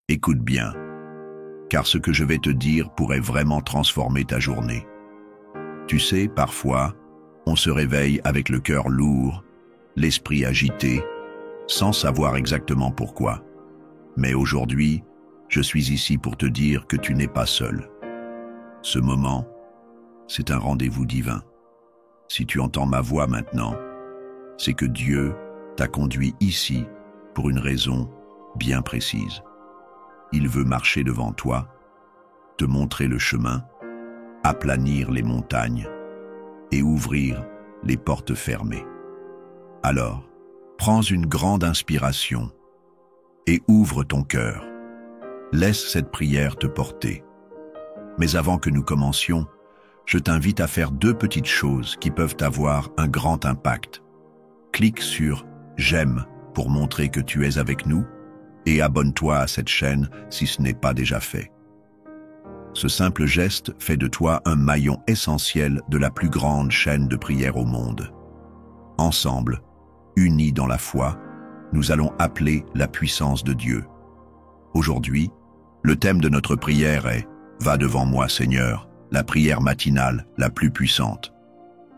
Écoute bien, car ce que je vais te dire pourrait vraiment transformer ta journée. Tu sais, parfois, on se réveille avec le cœur lourd, l'esprit agité, sans savoir exactement pourquoi. Mais aujourd'hui, je suis ici pour te dire que tu n'es pas seul. Ce moment, c'est un rendez-vous divin. Si tu entends ma voix maintenant, c'est que Dieu t'a conduit ici pour une raison bien précise. Il veut marcher devant toi, te montrer le chemin, aplanir les montagnes et ouvrir les portes fermées. Alors, prends une grande inspiration et ouvre ton cœur. Laisse cette prière te porter. Mais avant que nous commencions, je t'invite à faire deux petites choses qui peuvent avoir un grand impact. Clique sur « J'aime » pour montrer que tu es avec nous et abonne-toi à cette chaîne si ce n'est pas déjà fait. Ce simple geste fait de toi un maillon essentiel de la plus grande chaîne de prière au monde. Ensemble, unis dans la foi, nous allons appeler la puissance de Dieu. Aujourd'hui, le thème de notre prière est « Va devant moi, Seigneur », la prière matinale la plus puissante.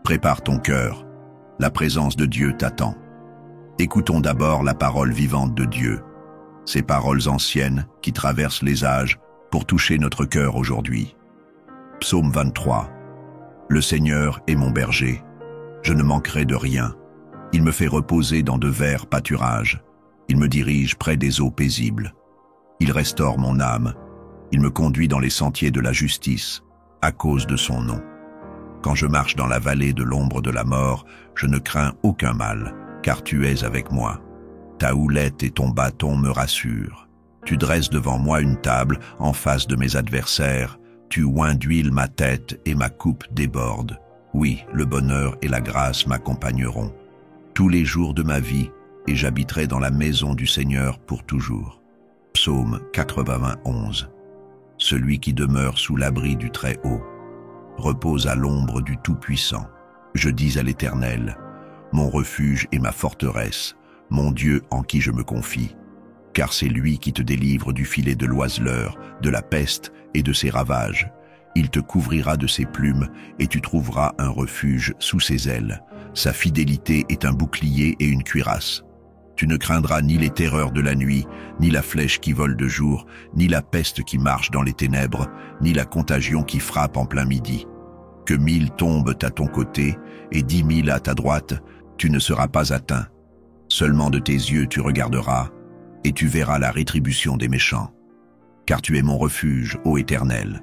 Prépare ton cœur, la présence de Dieu t'attend. Écoutons d'abord la parole vivante de Dieu, ces paroles anciennes qui traversent les âges pour toucher notre cœur aujourd'hui. Psaume 23. Le Seigneur est mon berger, je ne manquerai de rien. Il me fait reposer dans de verts pâturages, il me dirige près des eaux paisibles. Il restaure mon âme, il me conduit dans les sentiers de la justice, à cause de son nom. Quand je marche dans la vallée de l'ombre de la mort, je ne crains aucun mal, car tu es avec moi. Ta houlette et ton bâton me rassurent. Tu dresses devant moi une table en face de mes adversaires, tu oins d'huile ma tête et ma coupe déborde. Oui, le bonheur et la grâce m'accompagneront tous les jours de ma vie, et j'habiterai dans la maison du Seigneur pour toujours. Psaume 91. Celui qui demeure sous l'abri du Très-Haut repose à l'ombre du Tout-Puissant. Je dis à l'Éternel, mon refuge et ma forteresse, mon Dieu en qui je me confie, car c'est lui qui te délivre du filet de l'oiseleur, de la peste et de ses ravages. Il te couvrira de ses plumes et tu trouveras un refuge sous ses ailes. Sa fidélité est un bouclier et une cuirasse. Tu ne craindras ni les terreurs de la nuit, ni la flèche qui vole de jour, ni la peste qui marche dans les ténèbres, ni la contagion qui frappe en plein midi. Que 1000 tombent à ton côté et 10 000 à ta droite, tu ne seras pas atteint. Seulement de tes yeux tu regarderas, et tu verras la rétribution des méchants. Car tu es mon refuge, ô Éternel.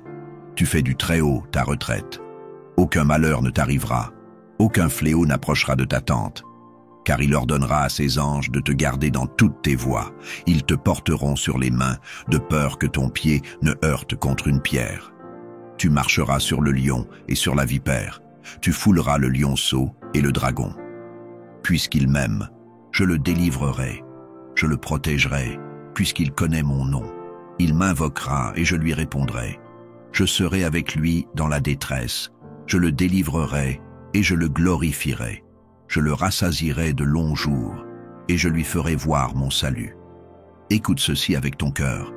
Tu fais du Très-Haut ta retraite. Aucun malheur ne t'arrivera, aucun fléau n'approchera de ta tente. Car il ordonnera à ses anges de te garder dans toutes tes voies. Ils te porteront sur les mains, de peur que ton pied ne heurte contre une pierre. Tu marcheras sur le lion et sur la vipère. Tu fouleras le lionceau et le dragon. Puisqu'il m'aime, je le délivrerai. Je le protégerai, puisqu'il connaît mon nom. Il m'invoquera et je lui répondrai. Je serai avec lui dans la détresse. Je le délivrerai et je le glorifierai. Je le rassasierai de longs jours, et je lui ferai voir mon salut. Écoute ceci avec ton cœur,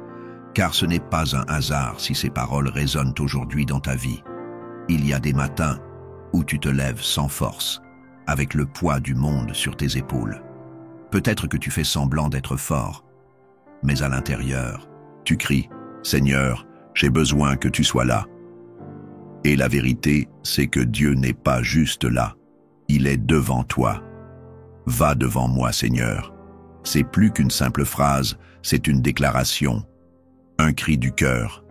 car ce n'est pas un hasard si ces paroles résonnent aujourd'hui dans ta vie. Il y a des matins où tu te lèves sans force, avec le poids du monde sur tes épaules. Peut-être que tu fais semblant d'être fort, mais à l'intérieur, tu cries « Seigneur, j'ai besoin que tu sois là ». Et la vérité, c'est que Dieu n'est pas juste là. Il est devant toi. Va devant moi, Seigneur. C'est plus qu'une simple phrase, c'est une déclaration, un cri du cœur.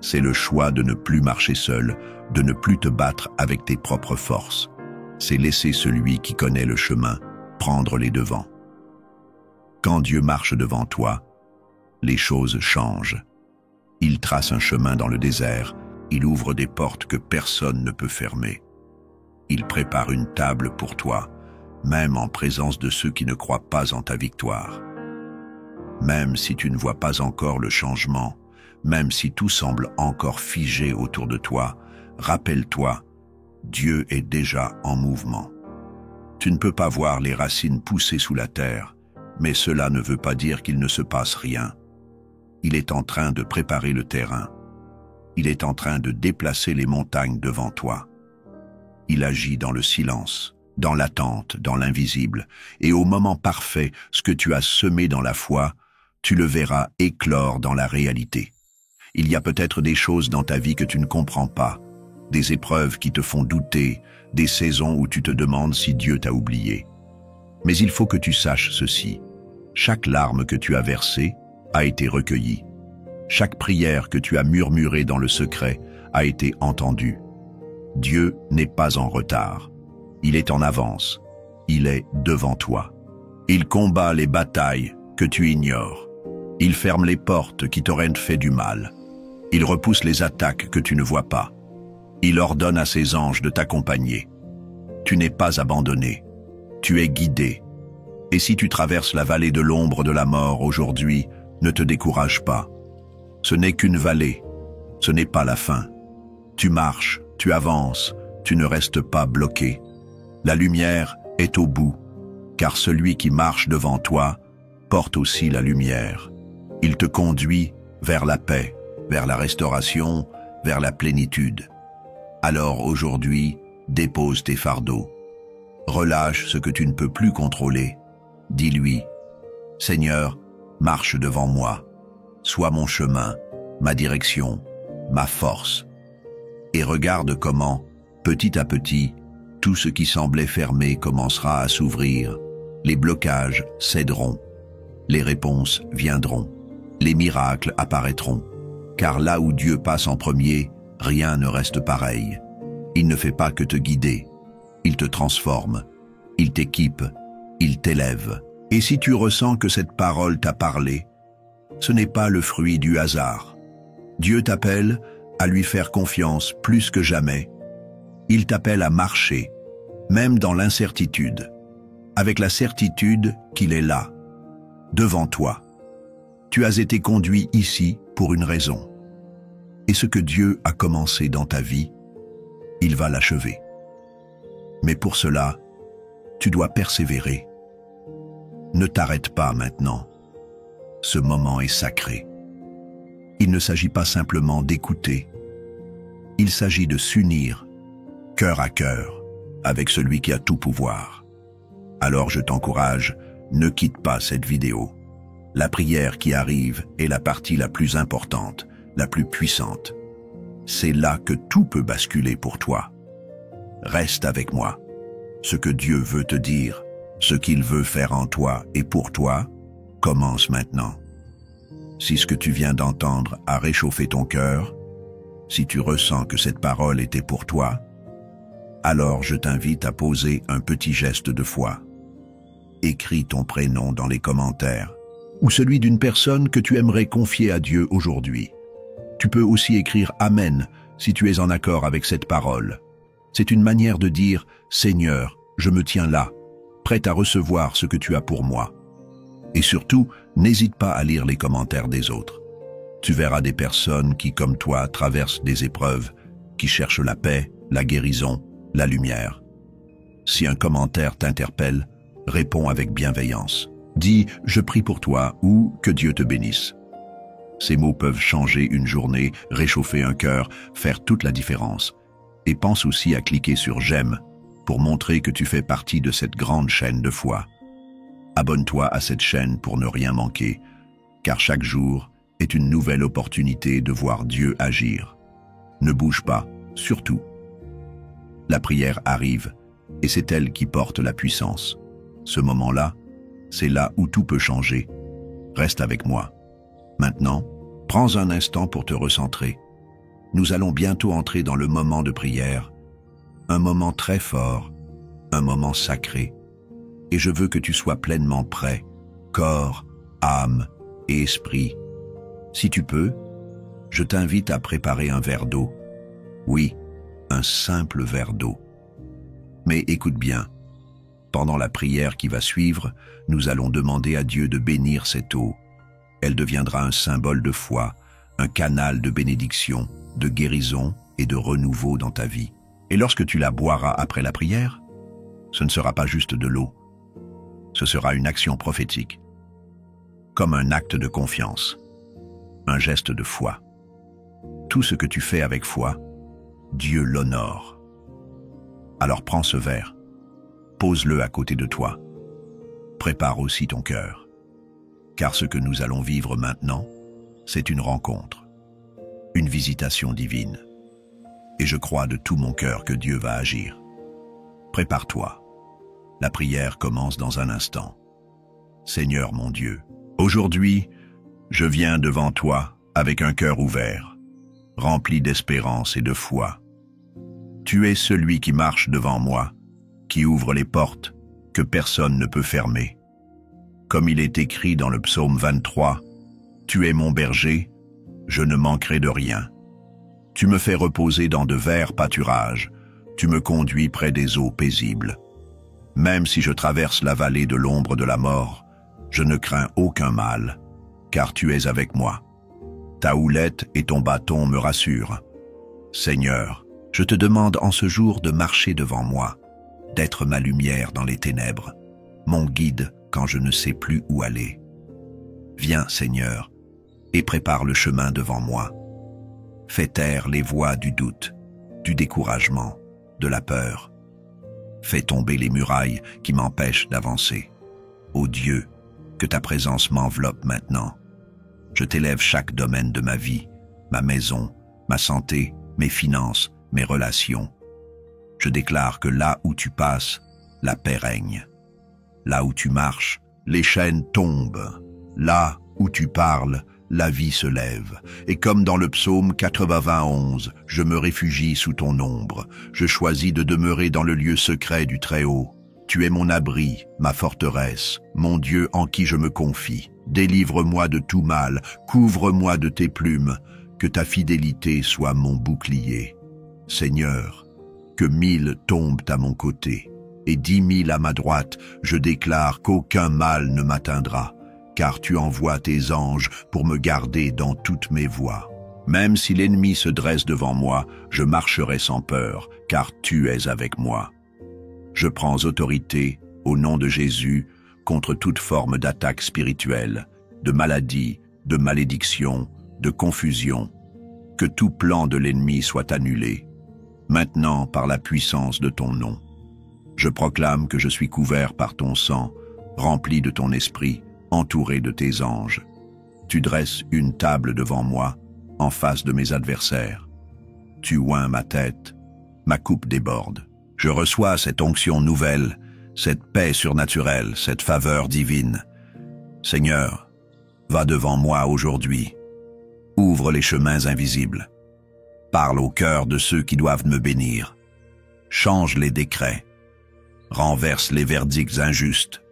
C'est le choix de ne plus marcher seul, de ne plus te battre avec tes propres forces. C'est laisser celui qui connaît le chemin prendre les devants. Quand Dieu marche devant toi, les choses changent. Il trace un chemin dans le désert, il ouvre des portes que personne ne peut fermer. Il prépare une table pour toi, même en présence de ceux qui ne croient pas en ta victoire. Même si tu ne vois pas encore le changement, même si tout semble encore figé autour de toi, rappelle-toi, Dieu est déjà en mouvement. Tu ne peux pas voir les racines pousser sous la terre, mais cela ne veut pas dire qu'il ne se passe rien. Il est en train de préparer le terrain. Il est en train de déplacer les montagnes devant toi. Il agit dans le silence, dans l'attente, dans l'invisible, et au moment parfait, ce que tu as semé dans la foi, tu le verras éclore dans la réalité. Il y a peut-être des choses dans ta vie que tu ne comprends pas, des épreuves qui te font douter, des saisons où tu te demandes si Dieu t'a oublié. Mais il faut que tu saches ceci. Chaque larme que tu as versée a été recueillie. Chaque prière que tu as murmurée dans le secret a été entendue. Dieu n'est pas en retard. Il est en avance. Il est devant toi. Il combat les batailles que tu ignores. Il ferme les portes qui t'auraient fait du mal. Il repousse les attaques que tu ne vois pas. Il ordonne à ses anges de t'accompagner. Tu n'es pas abandonné. Tu es guidé. Et si tu traverses la vallée de l'ombre de la mort aujourd'hui, ne te décourage pas. Ce n'est qu'une vallée. Ce n'est pas la fin. Tu marches, tu avances, tu ne restes pas bloqué. La lumière est au bout, car celui qui marche devant toi porte aussi la lumière. Il te conduit vers la paix, vers la restauration, vers la plénitude. Alors aujourd'hui, dépose tes fardeaux. Relâche ce que tu ne peux plus contrôler. Dis-lui, « Seigneur, marche devant moi. Sois mon chemin, ma direction, ma force. » Et regarde comment, petit à petit, tout ce qui semblait fermé commencera à s'ouvrir. Les blocages céderont. Les réponses viendront. Les miracles apparaîtront. Car là où Dieu passe en premier, rien ne reste pareil. Il ne fait pas que te guider. Il te transforme. Il t'équipe. Il t'élève. Et si tu ressens que cette parole t'a parlé, ce n'est pas le fruit du hasard. Dieu t'appelle à lui faire confiance plus que jamais. Il t'appelle à marcher, même dans l'incertitude, avec la certitude qu'il est là, devant toi. Tu as été conduit ici pour une raison. Et ce que Dieu a commencé dans ta vie, il va l'achever. Mais pour cela, tu dois persévérer. Ne t'arrête pas maintenant. Ce moment est sacré. Il ne s'agit pas simplement d'écouter. Il s'agit de s'unir, cœur à cœur, avec celui qui a tout pouvoir. Alors je t'encourage, ne quitte pas cette vidéo. La prière qui arrive est la partie la plus importante, la plus puissante. C'est là que tout peut basculer pour toi. Reste avec moi. Ce que Dieu veut te dire, ce qu'il veut faire en toi et pour toi, commence maintenant. Si ce que tu viens d'entendre a réchauffé ton cœur, si tu ressens que cette parole était pour toi, alors je t'invite à poser un petit geste de foi. Écris ton prénom dans les commentaires, ou celui d'une personne que tu aimerais confier à Dieu aujourd'hui. Tu peux aussi écrire Amen si tu es en accord avec cette parole. C'est une manière de dire « Seigneur, je me tiens là, prêt à recevoir ce que tu as pour moi ». Et surtout, n'hésite pas à lire les commentaires des autres. Tu verras des personnes qui, comme toi, traversent des épreuves, qui cherchent la paix, la guérison, la lumière. Si un commentaire t'interpelle, réponds avec bienveillance. Dis « Je prie pour toi » ou « Que Dieu te bénisse ». Ces mots peuvent changer une journée, réchauffer un cœur, faire toute la différence. Et pense aussi à cliquer sur « J'aime » pour montrer que tu fais partie de cette grande chaîne de foi. Abonne-toi à cette chaîne pour ne rien manquer, car chaque jour est une nouvelle opportunité de voir Dieu agir. Ne bouge pas, surtout. La prière arrive, et c'est elle qui porte la puissance. Ce moment-là, c'est là où tout peut changer. Reste avec moi. Maintenant, prends un instant pour te recentrer. Nous allons bientôt entrer dans le moment de prière, un moment très fort, un moment sacré. Et je veux que tu sois pleinement prêt, corps, âme et esprit. Si tu peux, je t'invite à préparer un verre d'eau. Oui, un simple verre d'eau. Mais écoute bien, pendant la prière qui va suivre, nous allons demander à Dieu de bénir cette eau. Elle deviendra un symbole de foi, un canal de bénédiction, de guérison et de renouveau dans ta vie. Et lorsque tu la boiras après la prière, ce ne sera pas juste de l'eau. Ce sera une action prophétique, comme un acte de confiance. un geste de foi. Tout ce que tu fais avec foi, Dieu l'honore. Alors prends ce verre, pose-le à côté de toi. Prépare aussi ton cœur, car ce que nous allons vivre maintenant, c'est une rencontre, une visitation divine. Et je crois de tout mon cœur que Dieu va agir. Prépare-toi. La prière commence dans un instant. Seigneur mon Dieu, aujourd'hui, je viens devant toi avec un cœur ouvert, rempli d'espérance et de foi. Tu es celui qui marche devant moi, qui ouvre les portes que personne ne peut fermer. Comme il est écrit dans le psaume 23, « Tu es mon berger, je ne manquerai de rien. Tu me fais reposer dans de verts pâturages, tu me conduis près des eaux paisibles. Même si je traverse la vallée de l'ombre de la mort, je ne crains aucun mal, car tu es avec moi. Ta houlette et ton bâton me rassurent. Seigneur, je te demande en ce jour de marcher devant moi, d'être ma lumière dans les ténèbres, mon guide quand je ne sais plus où aller. Viens, Seigneur, et prépare le chemin devant moi. Fais taire les voix du doute, du découragement, de la peur. Fais tomber les murailles qui m'empêchent d'avancer. Ô Dieu, que ta présence m'enveloppe maintenant. Je t'élève chaque domaine de ma vie, ma maison, ma santé, mes finances, mes relations. Je déclare que là où tu passes, la paix règne. Là où tu marches, les chaînes tombent. Là où tu parles, la vie se lève. Et comme dans le psaume 91, je me réfugie sous ton ombre. Je choisis de demeurer dans le lieu secret du Très-Haut. Tu es mon abri, ma forteresse, mon Dieu en qui je me confie. Délivre-moi de tout mal, couvre-moi de tes plumes, que ta fidélité soit mon bouclier. Seigneur, que 1000 tombent à mon côté, et 10 000 à ma droite, je déclare qu'aucun mal ne m'atteindra, car tu envoies tes anges pour me garder dans toutes mes voies. Même si l'ennemi se dresse devant moi, je marcherai sans peur, car tu es avec moi. Je prends autorité, au nom de Jésus, contre toute forme d'attaque spirituelle, de maladie, de malédiction, de confusion. Que tout plan de l'ennemi soit annulé, maintenant par la puissance de ton nom. Je proclame que je suis couvert par ton sang, rempli de ton esprit, entouré de tes anges. Tu dresses une table devant moi, en face de mes adversaires. Tu oins ma tête, ma coupe déborde. Je reçois cette onction nouvelle, cette paix surnaturelle, cette faveur divine. Seigneur, va devant moi aujourd'hui. Ouvre les chemins invisibles. Parle au cœur de ceux qui doivent me bénir. Change les décrets. Renverse les verdicts injustes.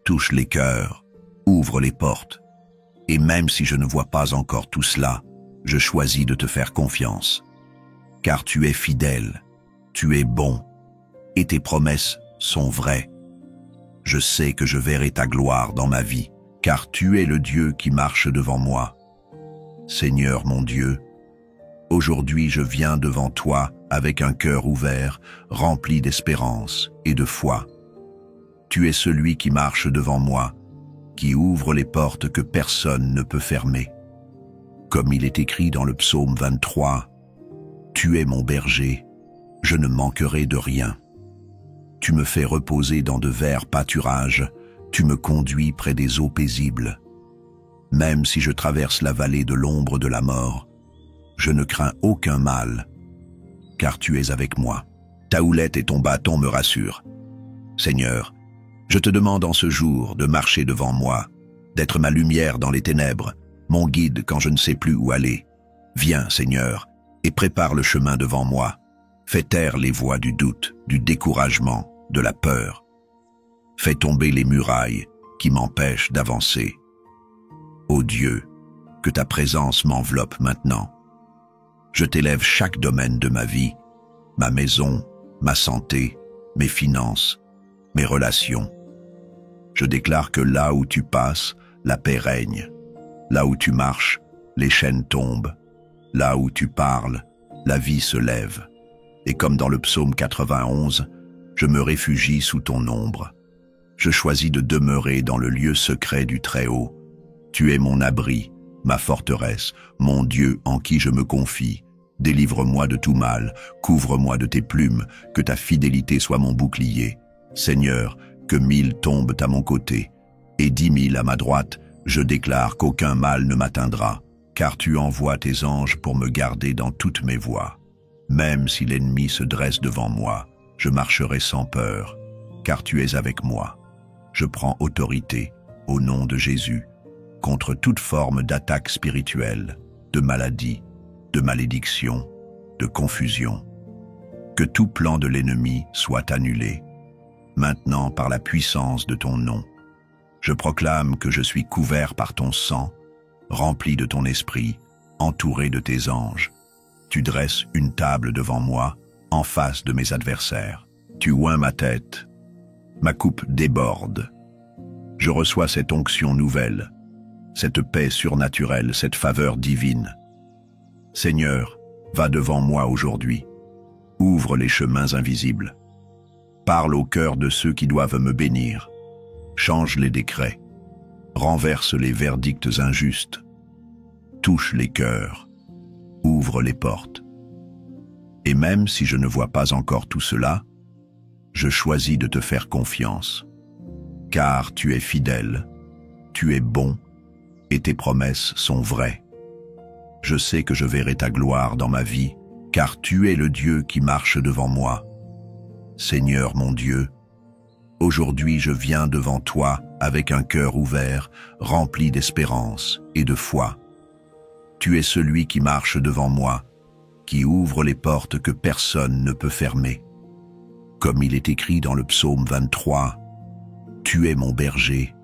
Touche les cœurs. Ouvre les portes. Et même si je ne vois pas encore tout cela, je choisis de te faire confiance. Car tu es fidèle, tu es bon, et tes promesses sont vraies. Je sais que je verrai ta gloire dans ma vie, car tu es le Dieu qui marche devant moi. Seigneur mon Dieu, aujourd'hui je viens devant toi avec un cœur ouvert, rempli d'espérance et de foi. Tu es celui qui marche devant moi, qui ouvre les portes que personne ne peut fermer. Comme il est écrit dans le psaume 23, « Tu es mon berger, je ne manquerai de rien. Tu me fais reposer dans de verts pâturages, tu me conduis près des eaux paisibles. Même si je traverse la vallée de l'ombre de la mort, je ne crains aucun mal, car tu es avec moi. Ta houlette et ton bâton me rassurent. Seigneur, je te demande en ce jour de marcher devant moi, d'être ma lumière dans les ténèbres, mon guide quand je ne sais plus où aller. Viens, Seigneur, et prépare le chemin devant moi. Fais taire les voix du doute, du découragement, de la peur. Fais tomber les murailles qui m'empêchent d'avancer. Ô Dieu, que ta présence m'enveloppe maintenant. Je t'élève chaque domaine de ma vie, ma maison, ma santé, mes finances, mes relations. Je déclare que là où tu passes, la paix règne. Là où tu marches, les chaînes tombent. Là où tu parles, la vie se lève. Et comme dans le psaume 91, je me réfugie sous ton ombre. Je choisis de demeurer dans le lieu secret du Très-Haut. Tu es mon abri, ma forteresse, mon Dieu en qui je me confie. Délivre-moi de tout mal, couvre-moi de tes plumes, que ta fidélité soit mon bouclier. Seigneur, que 1000 tombent à mon côté, et 10 000 à ma droite, je déclare qu'aucun mal ne m'atteindra, car tu envoies tes anges pour me garder dans toutes mes voies. Même si l'ennemi se dresse devant moi, je marcherai sans peur, car tu es avec moi. Je prends autorité, au nom de Jésus, contre toute forme d'attaque spirituelle, de maladie, de malédiction, de confusion. Que tout plan de l'ennemi soit annulé, maintenant par la puissance de ton nom. Je proclame que je suis couvert par ton sang, rempli de ton esprit, entouré de tes anges. Tu dresses une table devant moi, en face de mes adversaires. Tu oins ma tête, ma coupe déborde. Je reçois cette onction nouvelle, cette paix surnaturelle, cette faveur divine. Seigneur, va devant moi aujourd'hui. Ouvre les chemins invisibles. Parle au cœur de ceux qui doivent me bénir. Change les décrets. Renverse les verdicts injustes. Touche les cœurs. Ouvre les portes. Et même si je ne vois pas encore tout cela, je choisis de te faire confiance. Car tu es fidèle, tu es bon, et tes promesses sont vraies. Je sais que je verrai ta gloire dans ma vie, car tu es le Dieu qui marche devant moi. Seigneur mon Dieu, aujourd'hui je viens devant toi avec un cœur ouvert, rempli d'espérance et de foi. Tu es celui qui marche devant moi, qui ouvre les portes que personne ne peut fermer. Comme il est écrit dans le psaume 23, « Tu es mon berger,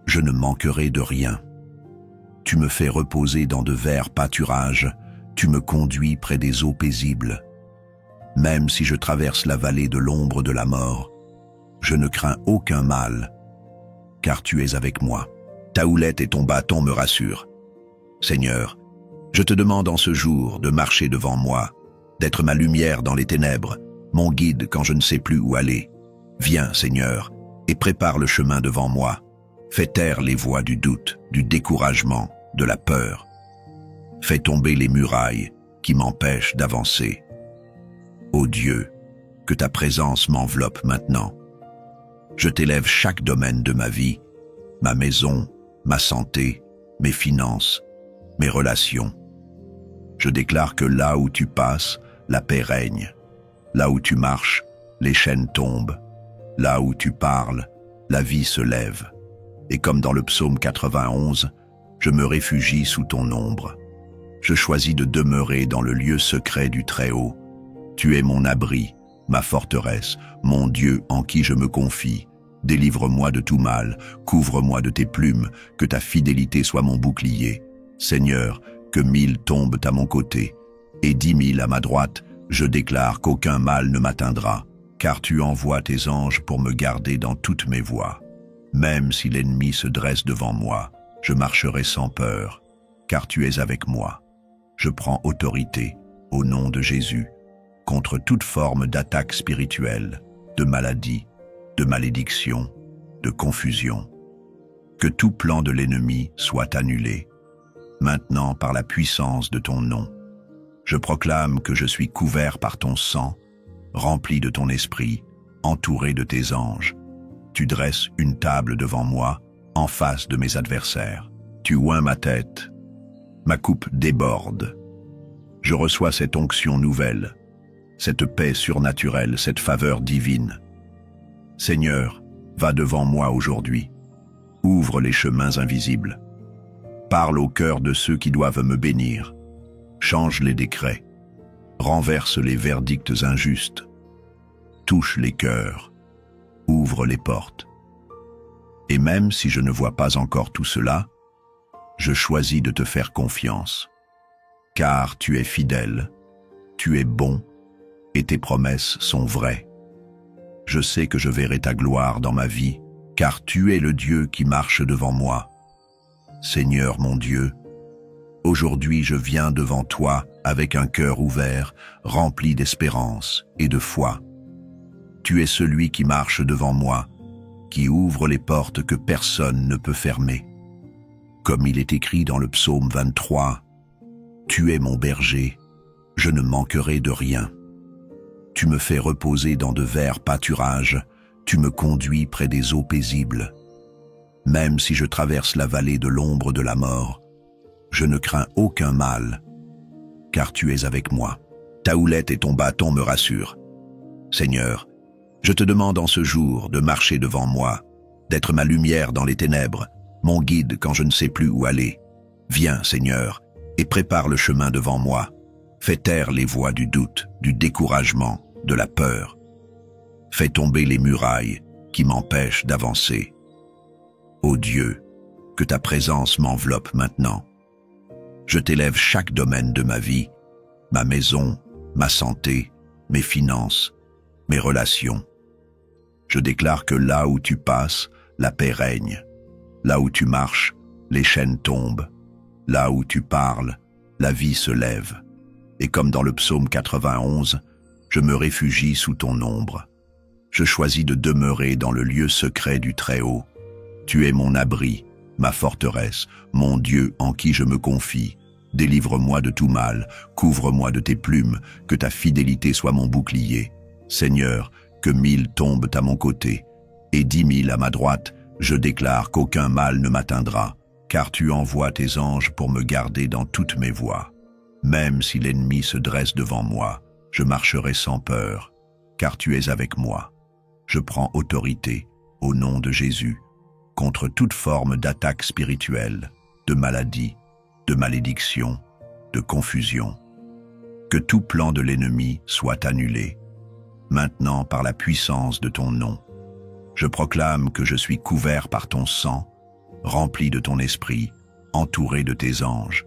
je ne manquerai de rien. Tu me fais reposer dans de verts pâturages, tu me conduis près des eaux paisibles. Même si je traverse la vallée de l'ombre de la mort, je ne crains aucun mal, car tu es avec moi. Ta houlette et ton bâton me rassurent. Seigneur, je te demande en ce jour de marcher devant moi, d'être ma lumière dans les ténèbres, mon guide quand je ne sais plus où aller. Viens, Seigneur, et prépare le chemin devant moi. Fais taire les voix du doute, du découragement, de la peur. Fais tomber les murailles qui m'empêchent d'avancer. Ô Dieu, que ta présence m'enveloppe maintenant. Je t'élève chaque domaine de ma vie, ma maison, ma santé, mes finances, mes relations. Je déclare que là où tu passes, la paix règne. Là où tu marches, les chaînes tombent. Là où tu parles, la vie se lève. Et comme dans le psaume 91, je me réfugie sous ton ombre. Je choisis de demeurer dans le lieu secret du Très-Haut. Tu es mon abri, ma forteresse, mon Dieu en qui je me confie. Délivre-moi de tout mal, couvre-moi de tes plumes, que ta fidélité soit mon bouclier. Seigneur, que 1000 tombent à mon côté, et 10 000 à ma droite, je déclare qu'aucun mal ne m'atteindra, car tu envoies tes anges pour me garder dans toutes mes voies. Même si l'ennemi se dresse devant moi, je marcherai sans peur, car tu es avec moi. Je prends autorité, au nom de Jésus, contre toute forme d'attaque spirituelle, de maladie, de malédiction, de confusion. Que tout plan de l'ennemi soit annulé, maintenant par la puissance de ton nom. Je proclame que je suis couvert par ton sang, rempli de ton esprit, entouré de tes anges. Tu dresses une table devant moi, en face de mes adversaires. Tu oins ma tête, ma coupe déborde. Je reçois cette onction nouvelle, cette paix surnaturelle, cette faveur divine. Seigneur, va devant moi aujourd'hui. Ouvre les chemins invisibles. Parle au cœur de ceux qui doivent me bénir. Change les décrets. Renverse les verdicts injustes. Touche les cœurs. Ouvre les portes. Et même si je ne vois pas encore tout cela, je choisis de te faire confiance. Car tu es fidèle, tu es bon, et tes promesses sont vraies. Je sais que je verrai ta gloire dans ma vie, car tu es le Dieu qui marche devant moi. Seigneur mon Dieu, aujourd'hui je viens devant toi avec un cœur ouvert, rempli d'espérance et de foi. Tu es celui qui marche devant moi, qui ouvre les portes que personne ne peut fermer. Comme il est écrit dans le psaume 23, « Tu es mon berger, je ne manquerai de rien. Tu me fais reposer dans de verts pâturages, tu me conduis près des eaux paisibles. Même si je traverse la vallée de l'ombre de la mort, je ne crains aucun mal, car tu es avec moi. Ta houlette et ton bâton me rassurent. Seigneur, je te demande en ce jour de marcher devant moi, d'être ma lumière dans les ténèbres, mon guide quand je ne sais plus où aller. Viens, Seigneur, et prépare le chemin devant moi. Fais taire les voix du doute, du découragement, de la peur. Fais tomber les murailles qui m'empêchent d'avancer. Ô Dieu, que ta présence m'enveloppe maintenant. Je t'élève chaque domaine de ma vie, ma maison, ma santé, mes finances, mes relations. Je déclare que là où tu passes, la paix règne. Là où tu marches, les chaînes tombent. Là où tu parles, la vie se lève. Et comme dans le psaume 91, je me réfugie sous ton ombre. Je choisis de demeurer dans le lieu secret du Très-Haut. Tu es mon abri, ma forteresse, mon Dieu en qui je me confie. Délivre-moi de tout mal, couvre-moi de tes plumes, que ta fidélité soit mon bouclier. Seigneur, que 1000 tombent à mon côté, et 10 000 à ma droite, je déclare qu'aucun mal ne m'atteindra, car tu envoies tes anges pour me garder dans toutes mes voies. Même si l'ennemi se dresse devant moi, je marcherai sans peur, car tu es avec moi. Je prends autorité, au nom de Jésus, contre toute forme d'attaque spirituelle, de maladie, de malédiction, de confusion. Que tout plan de l'ennemi soit annulé, maintenant par la puissance de ton nom. Je proclame que je suis couvert par ton sang, rempli de ton esprit, entouré de tes anges.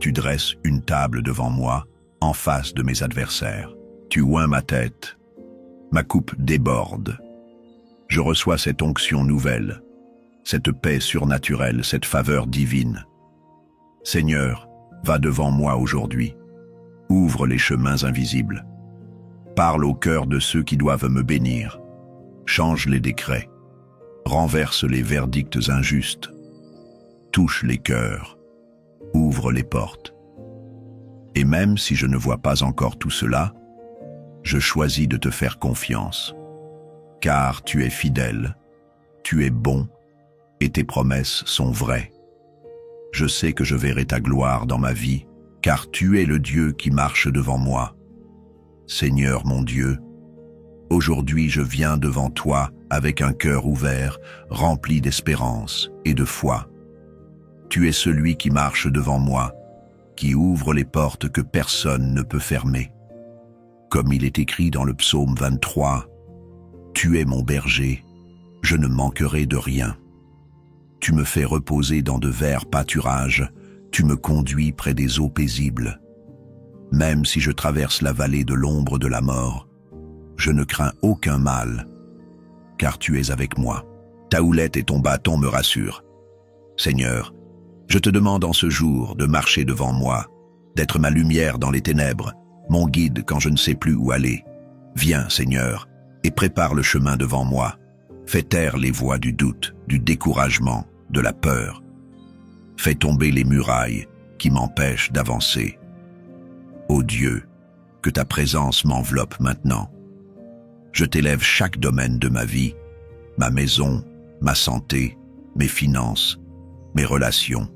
Tu dresses une table devant moi, en face de mes adversaires. Tu oins ma tête. Ma coupe déborde. Je reçois cette onction nouvelle, cette paix surnaturelle, cette faveur divine. Seigneur, va devant moi aujourd'hui. Ouvre les chemins invisibles. Parle au cœur de ceux qui doivent me bénir. Change les décrets. Renverse les verdicts injustes. Touche les cœurs. Ouvre les portes. Et même si je ne vois pas encore tout cela, je choisis de te faire confiance. Car tu es fidèle, tu es bon, et tes promesses sont vraies. Je sais que je verrai ta gloire dans ma vie, car tu es le Dieu qui marche devant moi. Seigneur mon Dieu, aujourd'hui je viens devant toi avec un cœur ouvert, rempli d'espérance et de foi. Tu es celui qui marche devant moi, qui ouvre les portes que personne ne peut fermer. Comme il est écrit dans le psaume 23, « Tu es mon berger, je ne manquerai de rien. Tu me fais reposer dans de verts pâturages, tu me conduis près des eaux paisibles. Même si je traverse la vallée de l'ombre de la mort, je ne crains aucun mal, car tu es avec moi. Ta houlette et ton bâton me rassurent. Seigneur, je te demande en ce jour de marcher devant moi, d'être ma lumière dans les ténèbres, mon guide quand je ne sais plus où aller. Viens, Seigneur, et prépare le chemin devant moi. Fais taire les voix du doute, du découragement, de la peur. Fais tomber les murailles qui m'empêchent d'avancer. Ô Dieu, que ta présence m'enveloppe maintenant. Je t'élève chaque domaine de ma vie, ma maison, ma santé, mes finances, mes relations.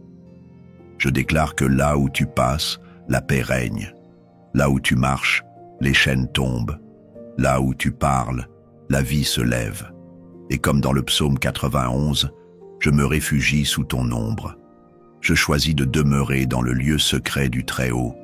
Je déclare que là où tu passes, la paix règne. Là où tu marches, les chaînes tombent. Là où tu parles, la vie se lève. Et comme dans le psaume 91, je me réfugie sous ton ombre. Je choisis de demeurer dans le lieu secret du Très-Haut.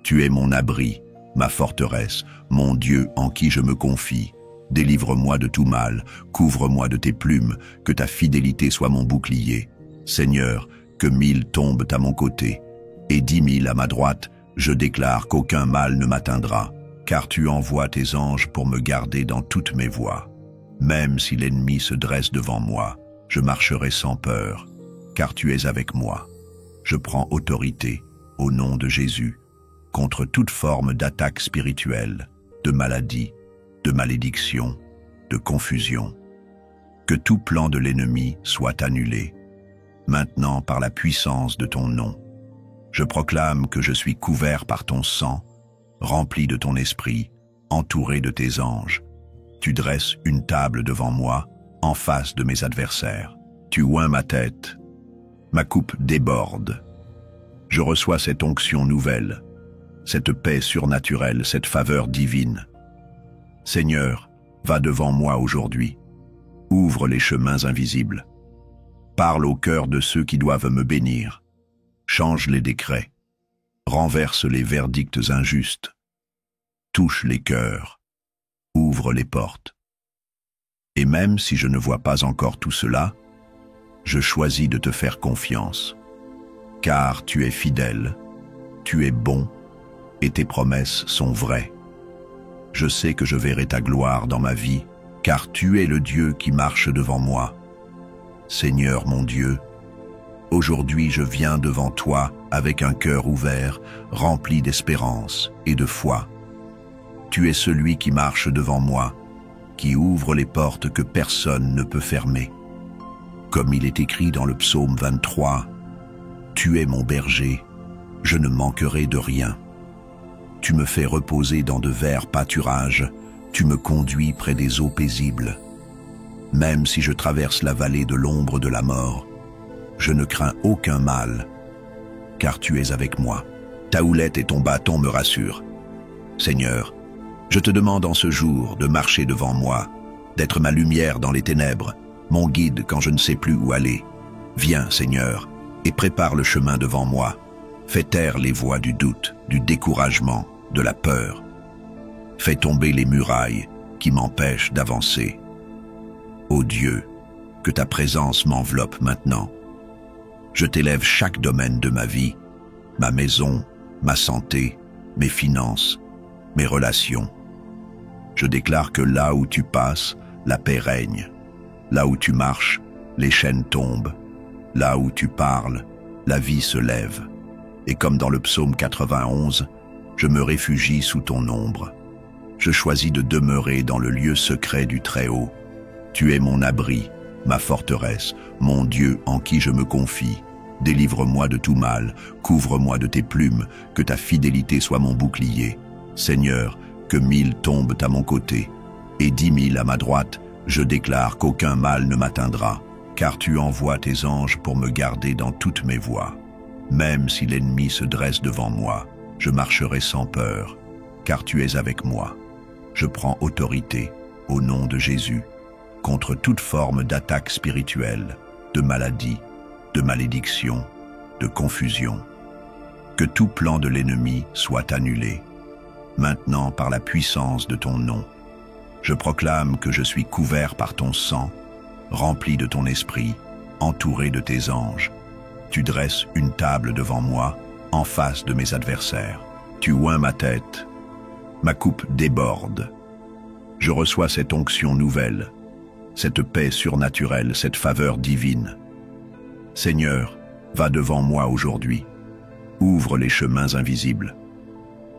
Tu es mon abri, ma forteresse, mon Dieu en qui je me confie. Délivre-moi de tout mal, couvre-moi de tes plumes, que ta fidélité soit mon bouclier. Seigneur, que 1000 tombent à mon côté, et 10 000 à ma droite, je déclare qu'aucun mal ne m'atteindra, car tu envoies tes anges pour me garder dans toutes mes voies. Même si l'ennemi se dresse devant moi, je marcherai sans peur, car tu es avec moi. Je prends autorité, au nom de Jésus, contre toute forme d'attaque spirituelle, de maladie, de malédiction, de confusion. Que tout plan de l'ennemi soit annulé, maintenant par la puissance de ton nom. Je proclame que je suis couvert par ton sang, rempli de ton esprit, entouré de tes anges. Tu dresses une table devant moi, en face de mes adversaires. Tu oins ma tête. Ma coupe déborde. Je reçois cette onction nouvelle, cette paix surnaturelle, cette faveur divine. Seigneur, va devant moi aujourd'hui. Ouvre les chemins invisibles. Parle au cœur de ceux qui doivent me bénir. Change les décrets. Renverse les verdicts injustes. Touche les cœurs. Ouvre les portes. Et même si je ne vois pas encore tout cela, je choisis de te faire confiance. Car tu es fidèle, tu es bon, et tes promesses sont vraies. Je sais que je verrai ta gloire dans ma vie, car tu es le Dieu qui marche devant moi. Seigneur mon Dieu, aujourd'hui je viens devant toi avec un cœur ouvert, rempli d'espérance et de foi. Tu es celui qui marche devant moi, qui ouvre les portes que personne ne peut fermer. Comme il est écrit dans le psaume 23, « Tu es mon berger, je ne manquerai de rien. Tu me fais reposer dans de verts pâturages, tu me conduis près des eaux paisibles. Même si je traverse la vallée de l'ombre de la mort, je ne crains aucun mal, car tu es avec moi. Ta houlette et ton bâton me rassurent. Seigneur, je te demande en ce jour de marcher devant moi, d'être ma lumière dans les ténèbres, mon guide quand je ne sais plus où aller. Viens, Seigneur, et prépare le chemin devant moi. Fais taire les voix du doute, du découragement, de la peur. Fais tomber les murailles qui m'empêchent d'avancer. Ô Dieu, que ta présence m'enveloppe maintenant. Je t'élève chaque domaine de ma vie, ma maison, ma santé, mes finances, mes relations. Je déclare que là où tu passes, la paix règne. Là où tu marches, les chaînes tombent. Là où tu parles, la vie se lève. Et comme dans le psaume 91, je me réfugie sous ton ombre. Je choisis de demeurer dans le lieu secret du Très-Haut. Tu es mon abri, ma forteresse, mon Dieu en qui je me confie. Délivre-moi de tout mal, couvre-moi de tes plumes, que ta fidélité soit mon bouclier. Seigneur, que 1000 tombent à mon côté, et 10 000 à ma droite, je déclare qu'aucun mal ne m'atteindra, car tu envoies tes anges pour me garder dans toutes mes voies. Même si l'ennemi se dresse devant moi, je marcherai sans peur, car tu es avec moi. Je prends autorité, au nom de Jésus, contre toute forme d'attaque spirituelle, de maladie, de malédiction, de confusion. Que tout plan de l'ennemi soit annulé, maintenant par la puissance de ton nom. Je proclame que je suis couvert par ton sang, rempli de ton esprit, entouré de tes anges. Tu dresses une table devant moi, en face de mes adversaires. Tu oins ma tête. Ma coupe déborde. Je reçois cette onction nouvelle, cette paix surnaturelle, cette faveur divine. Seigneur, va devant moi aujourd'hui. Ouvre les chemins invisibles.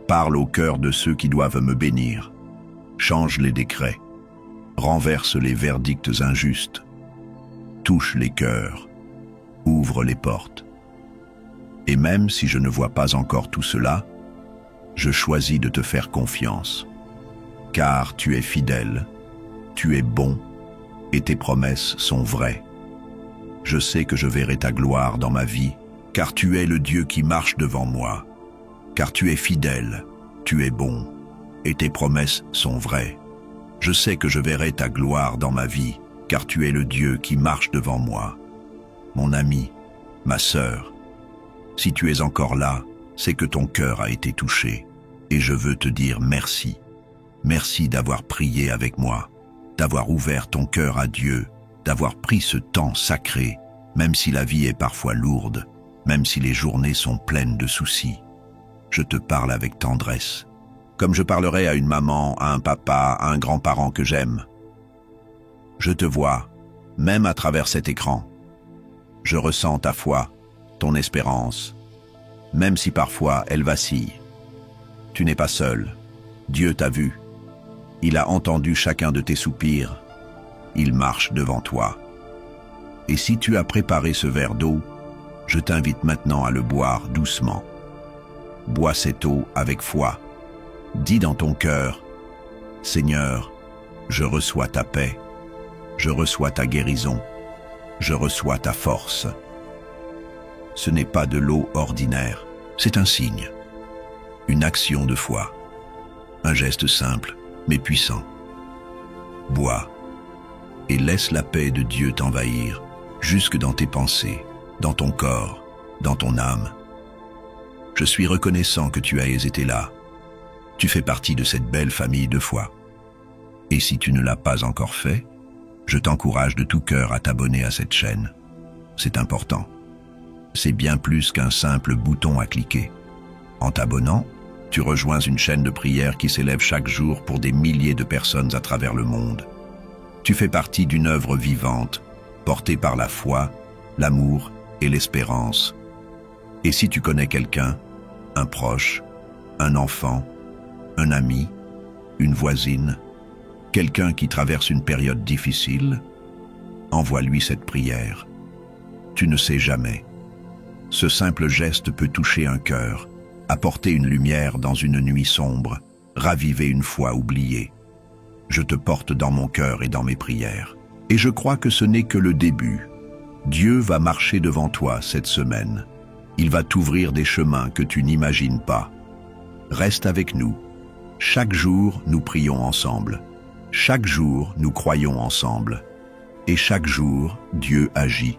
Parle au cœur de ceux qui doivent me bénir. Change les décrets. Renverse les verdicts injustes. Touche les cœurs. Ouvre les portes. Et même si je ne vois pas encore tout cela, je choisis de te faire confiance. Car tu es fidèle, tu es bon, et tes promesses sont vraies. Je sais que je verrai ta gloire dans ma vie, car tu es le Dieu qui marche devant moi. Car tu es fidèle, tu es bon, et tes promesses sont vraies. Je sais que je verrai ta gloire dans ma vie, car tu es le Dieu qui marche devant moi. Mon ami, ma sœur, si tu es encore là, c'est que ton cœur a été touché, et je veux te dire merci. Merci d'avoir prié avec moi, d'avoir ouvert ton cœur à Dieu, d'avoir pris ce temps sacré, même si la vie est parfois lourde, même si les journées sont pleines de soucis. Je te parle avec tendresse, comme je parlerais à une maman, à un papa, à un grand-parent que j'aime. Je te vois, même à travers cet écran. Je ressens ta foi, ton espérance, même si parfois elle vacille. Tu n'es pas seul. Dieu t'a vu. Il a entendu chacun de tes soupirs. Il marche devant toi. Et si tu as préparé ce verre d'eau, je t'invite maintenant à le boire doucement. Bois cette eau avec foi. Dis dans ton cœur, « Seigneur, je reçois ta paix, je reçois ta guérison, je reçois ta force. » Ce n'est pas de l'eau ordinaire, c'est un signe, une action de foi, un geste simple mais puissant. Bois et laisse la paix de Dieu t'envahir jusque dans tes pensées, dans ton corps, dans ton âme. Je suis reconnaissant que tu aies été là. Tu fais partie de cette belle famille de foi. Et si tu ne l'as pas encore fait, je t'encourage de tout cœur à t'abonner à cette chaîne. C'est important. C'est bien plus qu'un simple bouton à cliquer. En t'abonnant, tu rejoins une chaîne de prière qui s'élève chaque jour pour des milliers de personnes à travers le monde. Tu fais partie d'une œuvre vivante, portée par la foi, l'amour et l'espérance. Et si tu connais quelqu'un, un proche, un enfant, un ami, une voisine, quelqu'un qui traverse une période difficile, envoie-lui cette prière. Tu ne sais jamais. Ce simple geste peut toucher un cœur, apporter une lumière dans une nuit sombre, raviver une foi oubliée. Je te porte dans mon cœur et dans mes prières. Et je crois que ce n'est que le début. Dieu va marcher devant toi cette semaine. Il va t'ouvrir des chemins que tu n'imagines pas. Reste avec nous. Chaque jour, nous prions ensemble. Chaque jour, nous croyons ensemble. Et chaque jour, Dieu agit.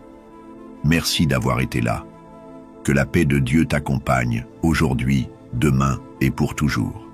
Merci d'avoir été là. Que la paix de Dieu t'accompagne, aujourd'hui, demain et pour toujours.